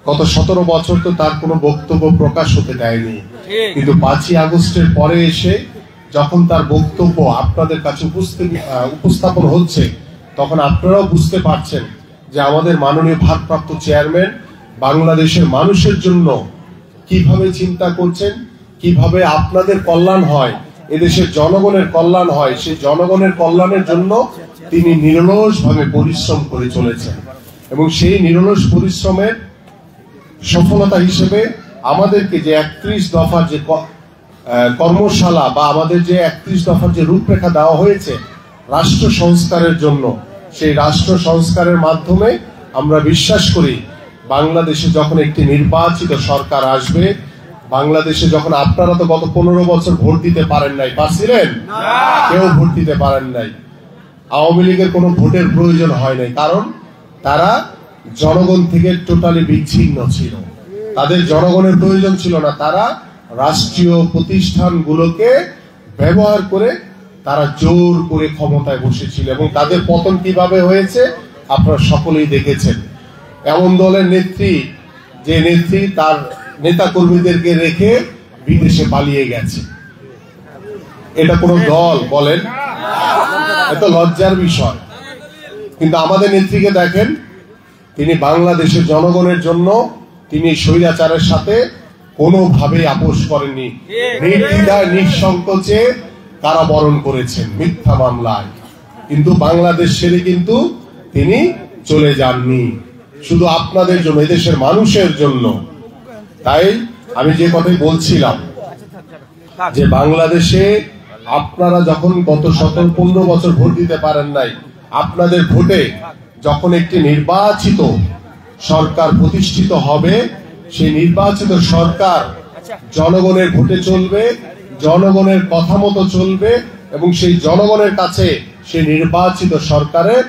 Speaker 5: গত 17 বছর তো তার কোনো বক্তব্য প্রকাশ হতে দেয়নি, কিন্তু 5ই আগস্টের পরে এসে যখন তার বক্তব্য আপনাদের কাছে উপস্থাপন হচ্ছে, তখন আপনারাও বুঝতে পারছেন যে আমাদের মাননীয় ভারপ্রাপ্ত চেয়ারম্যান বাংলাদেশের মানুষের জন্য কিভাবে চিন্তা করছেন, কিভাবে আপনাদের কল্যাণ হয়, এদেশের জনগণের কল্যাণ হয়, সেই জনগণের কল্যাণের জন্য তিনি নিরলসভাবে পরিশ্রম করে চলেছেন। এবং সেই নিরলস পরিশ্রমের সফলতা হিসেবে আমাদেরকে যে 31 দফার যে কর্মশালা বা আমাদের যে 31 দফার যে রূপরেখা দেওয়া হয়েছে রাষ্ট্র সংস্কারের জন্য, সেই রাষ্ট্র সংস্কারের মাধ্যমে আমরা বিশ্বাস করি বাংলাদেশে যখন একটি নির্বাচিত সরকার আসবে, বাংলাদেশে যখন আপনারা তো গত 15 বছর ভোট দিতে পারেন নাই, পারছিলেন? কেউ ভোট দিতে পারেন নাই। আওয়ামী লীগের কোনো ভোটের প্রয়োজন হয় নাই, কারণ তারা জনগণ থেকে টোটালি বিচ্ছিন্ন ছিল। তাদের জনগণের প্রয়োজন ছিল না, তারা রাষ্ট্রীয় প্রতিষ্ঠানগুলোকে ব্যবহার করে তারা জোর করে ক্ষমতায় বসেছিল। এবং তাদের পতন কিভাবে হয়েছে আপনারা সকলেই দেখেছেন। এমন দলের নেত্রী, যে নেত্রী তার নেতা কর্মীদেরকে রেখে বিদেশে পালিয়ে গেছে, এটা কোন দল বলেন? এত লজ্জার বিষয়। কিন্তু আমাদের নেত্রীকে দেখেন, তিনি বাংলাদেশের জনগণের জন্য তিনি স্বৈরাচারের সাথে কোনোভাবে আপোষ করেননি, নির্দ্বিধায় নিঃসংকোচে কারাবরণ করেছেন মিথ্যা মামলায়। কিন্তু বাংলাদেশ ছেড়ে কিন্তু তিনি চলে যাননি, শুধু আপনাদের জন্য, এদেশের মানুষের জন্য। তাই আমি যে কথাই বলছিলাম যে বাংলাদেশে আপনারা যখন গত 17-15 বছর ভোট দিতে পারেন নাই, আপনাদের ভোটে যখন একটি নির্বাচিত সরকার প্রতিষ্ঠিত হবে, সেই নির্বাচিত সরকার জনগণের ভোটে চলবে, জনগণের কথা মতো চলবে, এবং সেই জনগণের কাছে সেই নির্বাচিত সরকারের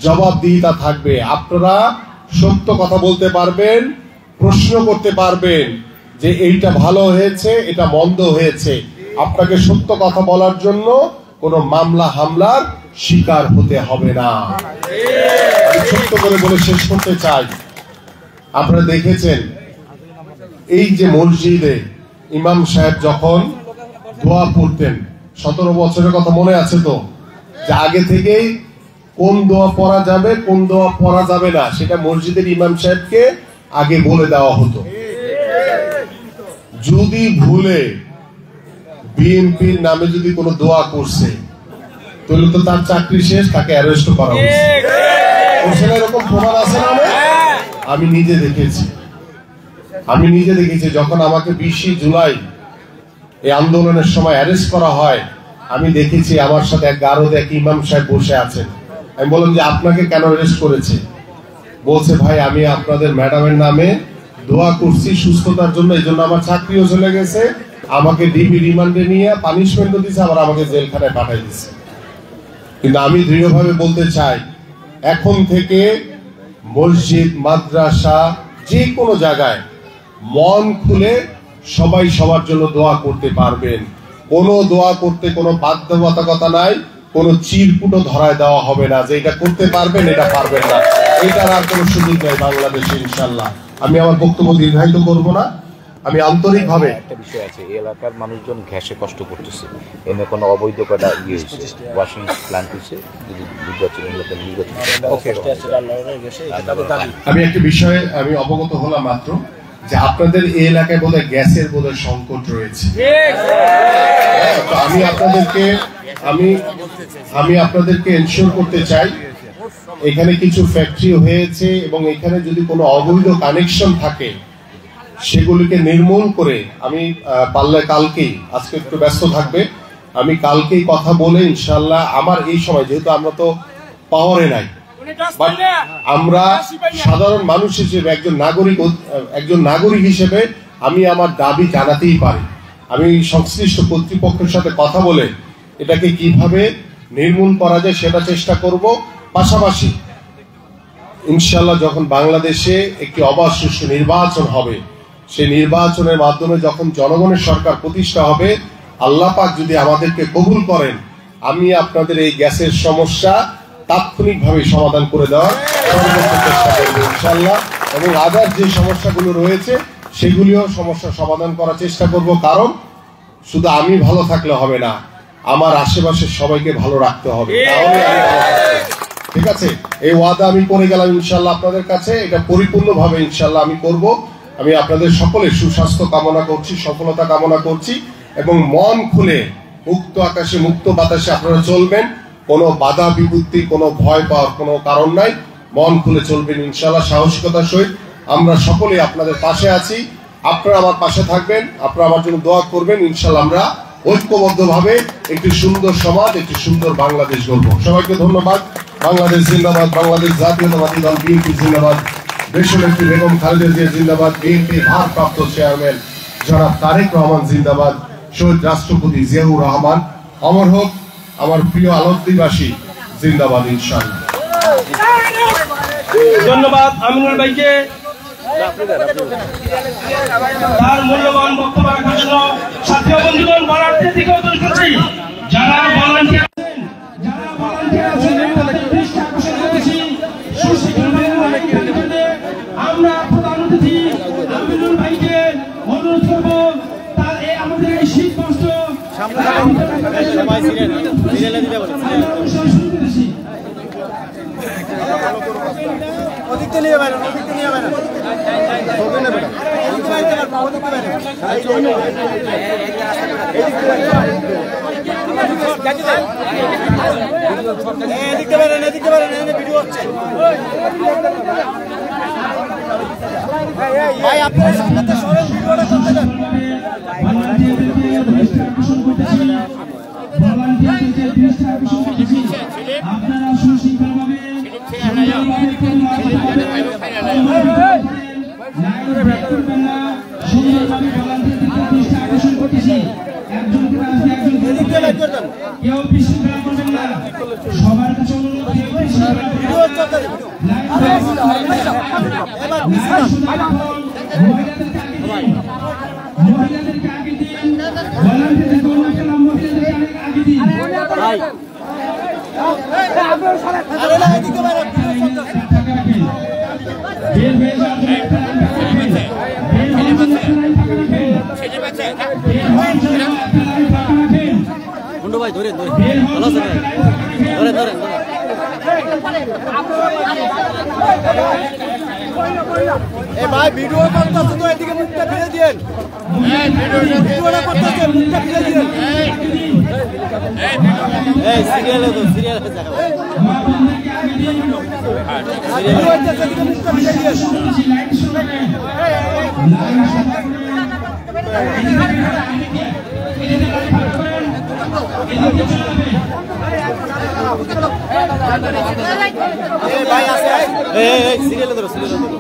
Speaker 5: জবাবদিহিতা থাকবে। আপনারা সত্য কথা বলতে পারবেন, প্রশ্ন করতে পারবেন যে এইটা ভালো হয়েছে, এটা মন্দ হয়েছে। আপনাকে সত্য কথা বলার জন্য কোনো মামলা হামলার শিকার হতে হবে না। আমি ছোট্ট করে বলে শেষ করতে চাই, আপনারা দেখেছেন এই যে মসজিদে ইমাম সাহেব যখন দোয়া পড়তেন, 17 বছরের কথা মনে আছে তো, যে আগে থেকেই কোন দোয়া পড়া যাবে কোন দোয়া পড়া যাবে না সেটা মসজিদের ইমাম সাহেবকে আগে বলে দেওয়া হতো। যদি ভুলে বিএনপির নামে যদি কোনো দোয়া করছে তাহলে তো তার চাকরি শেষ, তাকে অ্যারেস্ট করা হয়েছে। এরকম প্রমাণ আছে না? আমি নিজে দেখেছি যখন আমাকে 20 জুলাই এই আন্দোলনের সময় অ্যারেস্ট করা হয়, আমি দেখেছি আমার সাথে এক গারদে এক ইমাম সাহেব বসে আছেন। আমি বললাম যে আপনাকে কেন অ্যারেস্ট করেছে? বলছে ভাই আমি আপনাদের ম্যাডামের নামে দোয়া করছি সুস্থতার জন্য, এই জন্য আমার চাকরিও চলে গেছে, আমাকে ডিবি রিমান্ডে নিয়ে পানিশমেন্টও দিয়েছে, আবার আমাকে জেলখানায় পাঠিয়ে দিয়েছে। কিন্তু আমি দৃঢ়ভাবে বলতে চাই এখন থেকে মসজিদ মাদ্রাসা যে কোনো জায়গায় মন খুলে সবাই সবার জন্য দোয়া করতে পারবেন। কোনো দোয়া করতে কোনো বাধ্যবাধকতা নাই, কোনো চিরকুটো ধরায় দেওয়া হবে না যে এটা করতে পারবেন এটা পারবেন না, এটার আর কোনো সুযোগ নেই বাংলাদেশে ইনশাল্লাহ। আমি আমার বক্তব্য দীর্ঘায়িত করব না, আমি আন্তরিকভাবে
Speaker 6: একটা বিষয় আছে, এই এলাকার মানুষজন ঘ্যাসে কষ্ট করতেছে, এনে কোনো অবৈধ কটা ওয়াশিং প্ল্যান্ট হয়েছে, যদি
Speaker 5: আমি একটা বিষয়ে আমি অবগত হলাম মাত্র যে আপনাদের এই এলাকায় বোধহয় গ্যাসের বোধহয় সংকট রয়েছে। তো আমি আপনাদেরকে এনশিওর করতে চাই এখানে কিছু ফ্যাক্টরি হয়েছে এবং এখানে যদি কোনো অবৈধ কানেকশন থাকে সেগুলিকে নির্মূল করে আমি পারলে কালকেই, আজকে একটু ব্যস্ত থাকবে, আমি কালকেই কথা বলে ইনশাল্লাহ আমার এই সময় যেহেতু আমরা তো পাওয়ারে নাই, আমরা সাধারণ মানুষ হিসেবে একজন নাগরিক হিসেবে আমি আমার দাবি জানাতেই পারি। আমি সংশ্লিষ্ট কর্তৃপক্ষের সাথে কথা বলে এটাকে কিভাবে নির্মূল করা যায় সেটা চেষ্টা করব। পাশাপাশি ইনশাল্লাহ যখন বাংলাদেশে একটি অবাধ সুষ্ঠু নির্বাচন হবে, সেই নির্বাচনের মাধ্যমে যখন জনগণের সরকার প্রতিষ্ঠা হবে, আল্লাহ পাক যদি আমাদেরকে কবুল করেন, আমি আপনাদের এই গ্যাসের সমস্যা তাৎক্ষণিকভাবে সমাধান করে দেওয়ার চেষ্টা করবো ইনশাল্লাহ, এবং আদার যে সমস্যাগুলো রয়েছে সেগুলিও সমস্যা সমাধান করার চেষ্টা করব। কারণ শুধু আমি ভালো থাকলে হবে না, আমার আশেপাশের সবাইকে ভালো রাখতে হবে, তাহলে ঠিক আছে। এই ওয়াদা আমি করে গেলাম ইনশাল্লাহ আপনাদের কাছে, এটা পরিপূর্ণভাবে ইনশাল্লাহ আমি করব। আমি আপনাদের সকলের সুস্বাস্থ্য কামনা করছি, সফলতা কামনা করছি, এবং মন খুলে মুক্ত আকাশে মুক্ত বাতাসে আপনারা চলবেন, কোনো বাধা বিপত্তি কোনো ভয় পাওয়ার কোনো কারণ নাই, মন খুলে চলবেন ইনশাল্লাহ সাহসিকতার সহিত। আমরা সকলে আপনাদের পাশে আছি, আপনারা আমার পাশে থাকবেন, আপনারা আমার জন্য দোয়া করবেন, ইনশাল্লাহ আমরা ঐক্যবদ্ধভাবে একটি সুন্দর সমাজ, একটি সুন্দর বাংলাদেশ গড়ব। সবাইকে ধন্যবাদ। বাংলাদেশ জিন্দাবাদ, বাংলাদেশ জাতীয়তাবাদী দল বিএনপি জিন্দাবাদ, দেশনেত্রী বেগম খালেদা জিয়া জিন্দাবাদ, বিএনপির ভারপ্রাপ্ত চেয়ারম্যান জনাব তারেক রহমান জিন্দাবাদ, শহীদ রাষ্ট্রপতি জিয়াউর রহমান অমর হোক, আমার প্রিয় আলোকদিবাসী জিন্দাবাদ ইনশাআল্লাহ।
Speaker 2: ধন্যবাদ আমিনুল ভাইকে তার মূল্যবান বক্তব্য রাখার জন্য। সাথী বন্ধুগণ, ভলান্টিয়ার থেকে অনুরোধ করছি, যারা ভলান্টিয়ার আমরা প্রধান অতিথি আমিনুল ভাইকে অনুরোধ করব তার আমাদের এই শীত বস্ত্র
Speaker 3: ভাই আপনার সামনে সরেন, ভিডিওটা করতে দেন।
Speaker 2: আপনারা সুশৃঙ্খলভাবে আকর্ষণ করতেছি। কেউ বিশৃঙ্খলা করবেন না, সবার কাছে অনুরোধ, মহিলাদেরকে আগে দিন, ভলান্টিয়ারদেরকে আগে দিন।
Speaker 3: ভাই ধরে ভালো আছে, ধরে ভাই ভিডিও করতেছে তো এদিকে মুখটা ফিরে দিয়েন ভিডিওটা করতেছে মুখটা ফিরে দিয়েন এই সিরিয়ালে তো সিরিয়ালে যাও ভিডিও করতেছে এদিকে মুখটা ফিরে দিয়েন ভাই আছে এই সিরিয়ালে ধরো সিরিয়ালে ধরো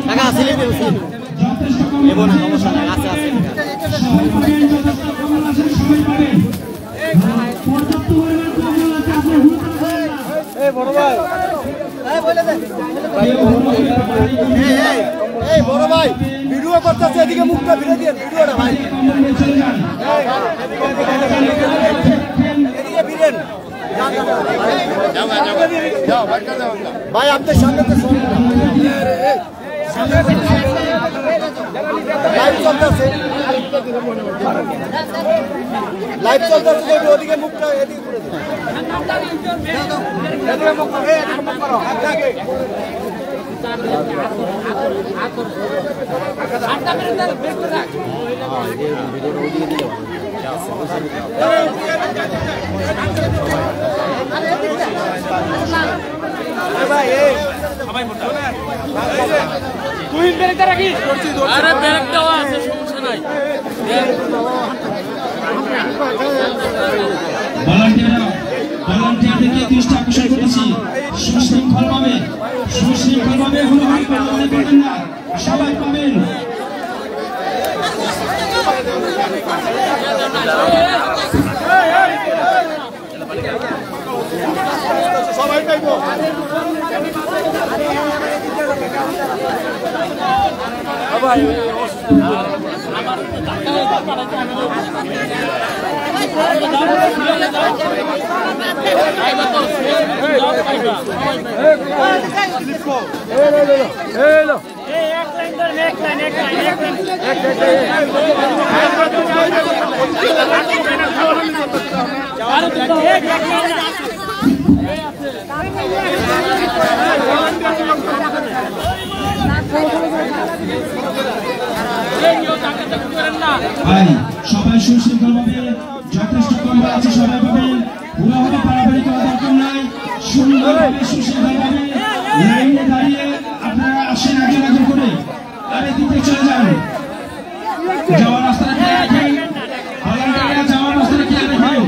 Speaker 3: টাকা সিলিপ দেবো সিলিপ নেব না সমস্যা নাই আছে আছে বড় ভাই এই বড় ভাই ভিডিও করতেছে এদিকে মুখটা ফিরে দিয়ে ভিডিওটা ভাই এদিকে ফিরেন ভাই আপনার সামনে তো লাইভ চলতেছে ওদিকে মুখটা এদিকে করে দিন
Speaker 2: ভলান্টিয়ারদেরকে দৃষ্টি আকর্ষণ করতেছি সুশৃঙ্খলভাবে হুড়োহুড়ি করবেন না সবাই পাবেন
Speaker 3: সবাই পাইব
Speaker 2: ভাই সবাই সুশৃঙ্খলভাবে যথেষ্ট কম্বল আছে সবাই পাবেন হুড়োহুড়ি পাড়াপাড়ি করা দরকার নাই সুন্দরভাবে সুশৃঙ্খলভাবে লাইনে দাঁড়িয়ে আপনারা আসেন একজন করে আর এদিকে চলে যান যাওয়ার রাস্তাটা খেয়াল রাখেন ভলান্টিয়াররা যাওয়ার রাস্তাটা খেয়াল রাখেন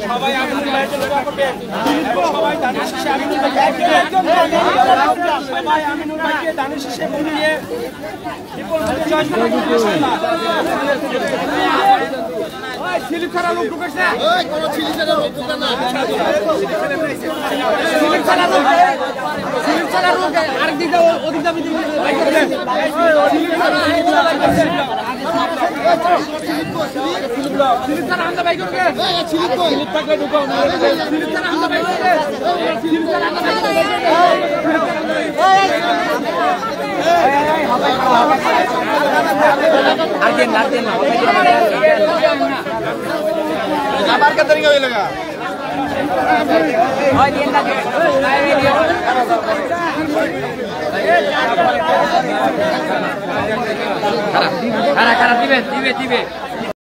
Speaker 2: সবাই আমিনুল ভাইকে দোয়া করবেন সবাই দানের শেষে আমিনুল ভাইকে দানের শেষে নিয়ে বিপুল ভোটে জয়যুক্ত করুন ইনশাআল্লাহ। ওই সিলিপ ছাড়া লোক ঢুকেছে না, ওই কোন সিলিপ ছাড়া লোক ঢুকে না, সিলিপ ছাড়া লোক আরেক দিকে ওদিকে যাবে দিকে সিলিপ ছাড়া সিলিপ ছাড়া আমরা ভাই করবে সিলিপ থাকবে ঢুকো সিলিপ ছাড়া আমরা ভাই করবে সিলিপ ছাড়া আমরা ভাই করবে আগে না দেন আবার কা তরিকা হয়ে লাগা ওই দিন লাগে খারাপ দিবে